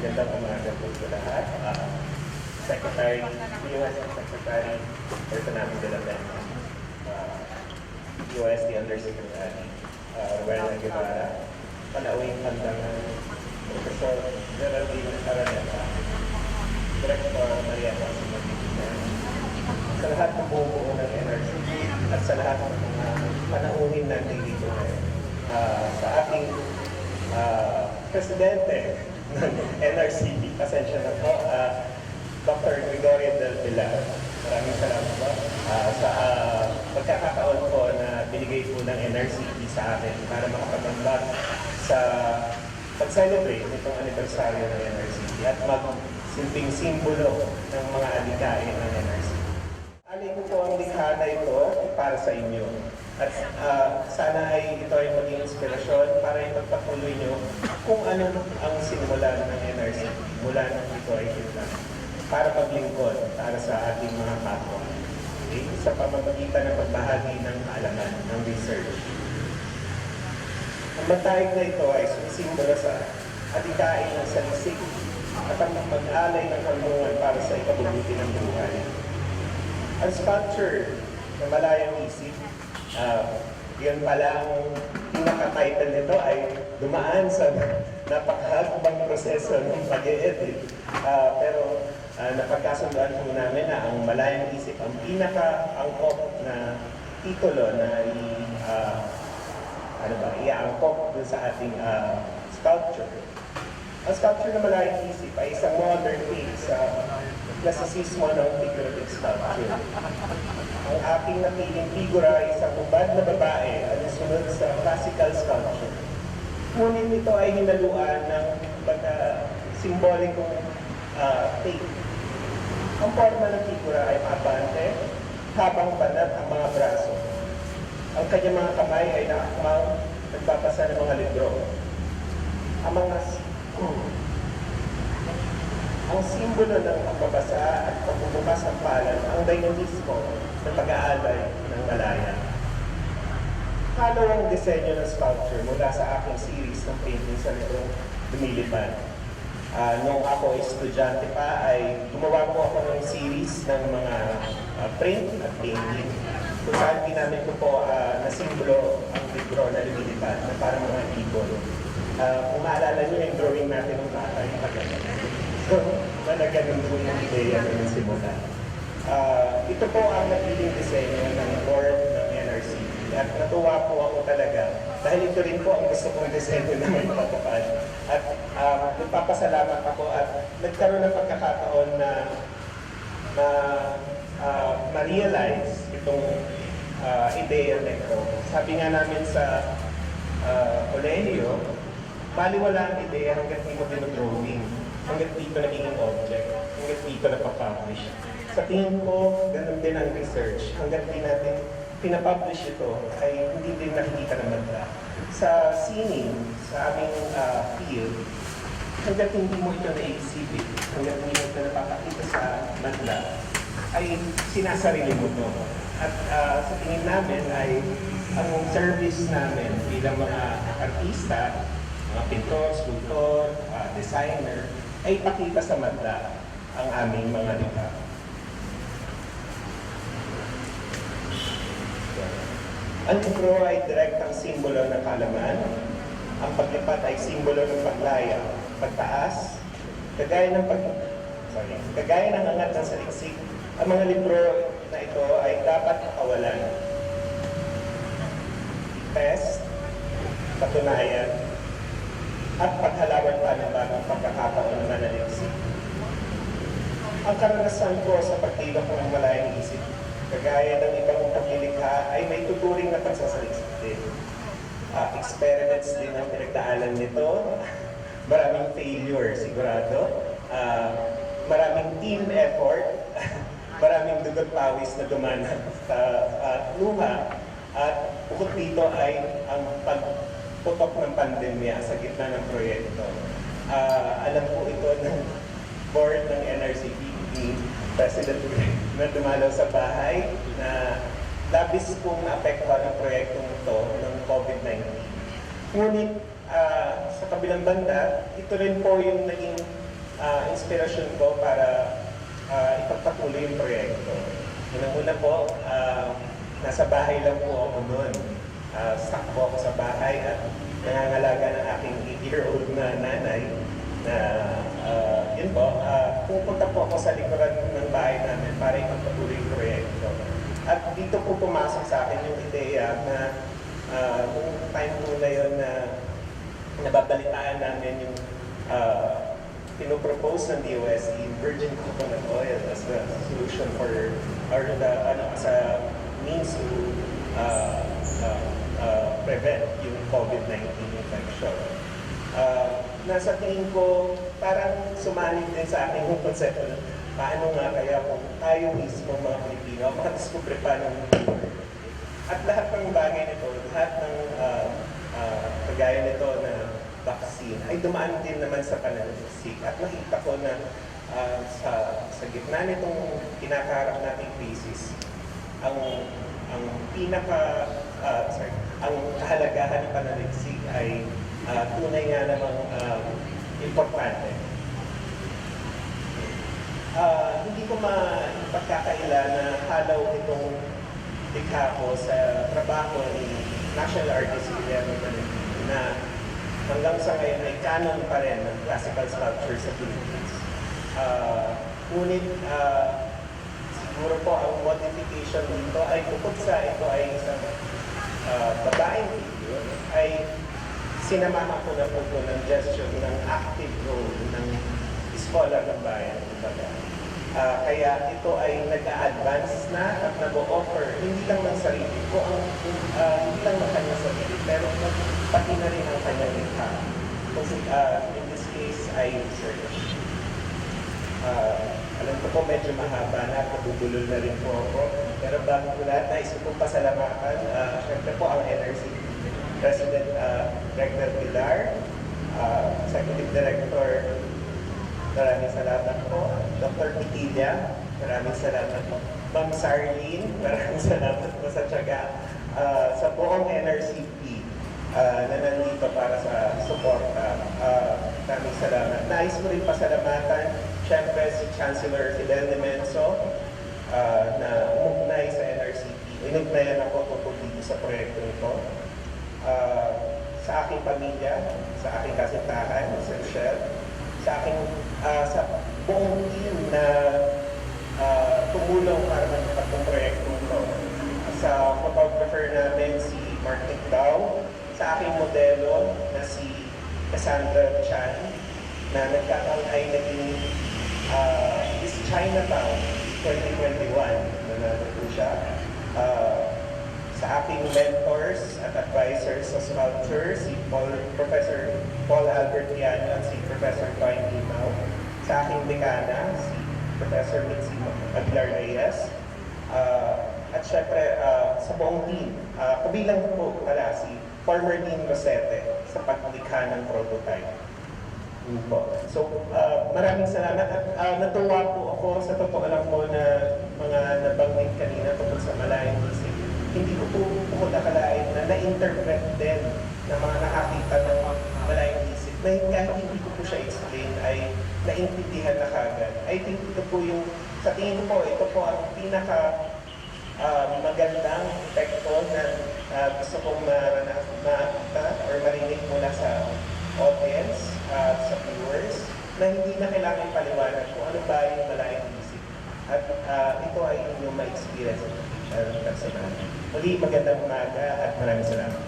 Magandang umaga po sa lahat. Secretary, US Secretary, ito namin dalawa, USD Undersecretary, Manuel Guevara, Palawing Pandangan, Professor Geraldine Araneta, Director Maria Simbolikong, sa lahat ng buo ng NRCP at sa lahat ng mga panauhin natin dito sa ating Presidente ng NRCP, pasensya na po, Dr. Gregorio del Pilar. Maraming salamat po sa pagkakataon po na binigay po ng NRCP sa akin para makapagambag sa pag-celebrate nitong anibersaryo ng NRCP at magsilbing simbolo ng mga adikain ng NRCP. Alin ko po ang likha na ito para sa inyo. At sana ay ito ay maging inspirasyon para ipagpatuloy nyo kung ano ang simulan ng NRCP mula nang ito ay kita para paglingkod para sa ating mga kapwa. Okay? Sa pamamagitan ng pagbahagi ng kaalaman, ng research. Ang matahig na ito ay sumisimbolo sa adikain ng sagisag at ang mag-alay ng kalungan para sa ikabubuti ng buhay. Ang sculpture na Malayang Isip, yun pala ang pinaka-title nito ay dumaan sa napakahabang proseso ng pag-e-edit. Pero napagkasunduan po namin na ang Malayang Isip ang pinaka-angkop na titulo na iaangkop dun sa ating sculpture. Ang sculpture na Malayang Isip ay isang modern take sa klasisismo ng figurative sculpture. Ang aking napiling figura ay isang hubad na babae at sunod sa classical sculpture. Ngunit ito ay hinaluan ng simbolikong take. Ang forma ng figura ay mabante, habang banat ang mga braso. Ang kanyang mga kamay ay nakakmang nagbabasa ng mga libro. Ang simbolo ng pagbabasa at pagbubukas ng palad ang dynamismo ng pag-aalay ng malaya. Halo ang disenyo ng sculpture mula sa aking series ng painting sa librong DOST-NRCP. Noong ako estudyante pa ay gumawa po ako ng series ng mga print at painting. Kung saan ginamit ko po na simbolo ang libro na lumilipad na parang mga ibon. Kung maalala nyo yung drawing natin ng tatay, so, ganun po yung ideya ng simula. Ito po ang napiling disenyo ng board ng NRCP at natuwa po ako talaga dahil ito rin po ang gusto kong disenyo na may patupad. At nagpapasalamat ako at nagkaroon ng pagkakataon na ma-realize itong ideya na ito. Sabi nga namin sa kolehiyo, baliwala ang ideya hanggang di mo dinodrawing, hanggang dito nagiging object, hanggang dito napapublish. Sa tingin ko, ganun din ang research. Hanggang di natin pinapublish ito, ay hindi din nakikita ng madla. Sa sining, sa aming field, hanggang hindi mo ito na-exhibit, hanggang hindi mo ito napapakita sa madla, ay sinasarili mo ito. At sa tingin namin ay ang service namin bilang mga artista, mga pintor, sculptor, designer, ay ipakita sa madla ang aming mga likha. Ang libro ay direktang simbolo ng kaalaman. Ang paglipat ay simbolo ng paglaya, pagtaas, kagaya ng angat ng saliksik. Ang mga libro na ito ay dapat makawalan. Test, patunayan, at paghalawan pa ng bagong pagkakataon ng mananaliksik. Ang karanasan ko sa pagtibak ng Malayang Isip, kagaya ng ibang paglilikha, ay may tuturing na pagsasaliksik din. Experiments din ang pinagdaanan nito. Maraming failure, sigurado. Maraming team effort. Maraming dugot pawis na dumanan sa luha. At bukod dito ay ang pagputok ng pandemya sa gitna ng proyekto. Alam po ito ng board ng NRCP, ni President na dumalaw sa bahay na labis pong naapektuhan ng proyektong ito ng COVID-19. Ngunit sa kabilang banda, ito rin po yung naging inspirasyon ko para ipagpatuloy yung proyekto. Unang-una po, nasa bahay lang po ako noon. Stuck po ako sa bahay at nangangalaga ng aking 8-year-old na nanay na yun po, pupunta po ako sa likuran ng bahay namin para ipagpatuloy yung proyekto. At dito po pumasok sa akin yung ideya na nung time po na yun na nababalitaan namin yung pinopropose ng DOST, virgin coconut oil as the solution for, or the, as a means to prevent yung COVID-19 infection. Nasa tingin ko, parang sumanib din sa akin yung konsepto na paano nga kaya kung tayo mismo mga Pilipino, makadiskubre pa ng libro. At lahat ng bagay nito, lahat ng kagaya nito na vaccine ay dumaan din naman sa pananaliksik. At nakita ko na sa gitna nitong kinakaharap nating crisis, ang kahalagahan ng pananaliksik ay tunay nga namang importante. Hindi ko mapagkakaila na halaw itong likha ko sa trabaho ni National Artist na hanggang sa ngayon ay canon pa rin ng classical sculpture sa Philippines. Ngunit siguro po ang modification dito ay bukod sa ito ay isang babaeng figure, ay sinamahan ko na po ng gesture ng active role ng scholar ng bayan. Kaya ito ay nag-a-advance na at nag-o-offer hindi lang ng sarili ko, hindi lang ng kanyang sarili, pero pati na rin ang kanyang likha. Kasi in this case ay research. Alam ko po medyo mahaba na, kabubulol na rin po ako. Pero bago po lahat, nais ko pasalamatan. Siyempre po ang NRCP President Rector Pilar, Executive Director, maraming salamat po. Dr. Pitilla, maraming salamat po. Ma'am Sarlene, maraming salamat po sa tiyaga. Sa buong NRCP na nandito para sa suporta. Maraming salamat. Nais ko rin pasalamatan, siyempre si Chancellor Fidel Nemenso na umugnay sa NRCP. Inugnayan ako tungkol dito sa proyekto nito. Sa aking pamilya, sa aking kasintahan, sa Michelle, sa aking sa buong team na tumulong para matapos ng proyekto ito. Sa photographer namin si Mark Nicdao, sa aking modelo na si Cassandra Chan, na nagkataon ay naging Miss Chinatown 2021, nanalo po siya. Sa aking mentors at advisors sa Sculptor, si Professor Paul Albertiano at si Professor Toyn Limaw. Sa aking dekana, si Professor Mitzi Aguilar Reyes. At syempre, sa buong team, kabilang po pala si former Dean Rosete sa paglikha ng prototype. So, maraming salamat at natuwa po ako sa totoo lang po na mga nabanggit kanina tungkol sa Malayang Isip. Hindi ko po akalain na na-interpret din ng mga nakakita ng Malayang Isip na kahit hindi ko po siya explain ay naintindihan na kagad. I think ito po yung, sa tingin ko po, ito po ang pinaka magandang epekto na gusto kong makita or marinig mula sa audience, sa viewers, na hindi na kailangan paliwanag kung ano ba yung Malayang Isip. At ito ay inyong ma-experience personal. Muli, magandang umaga at maraming salamat.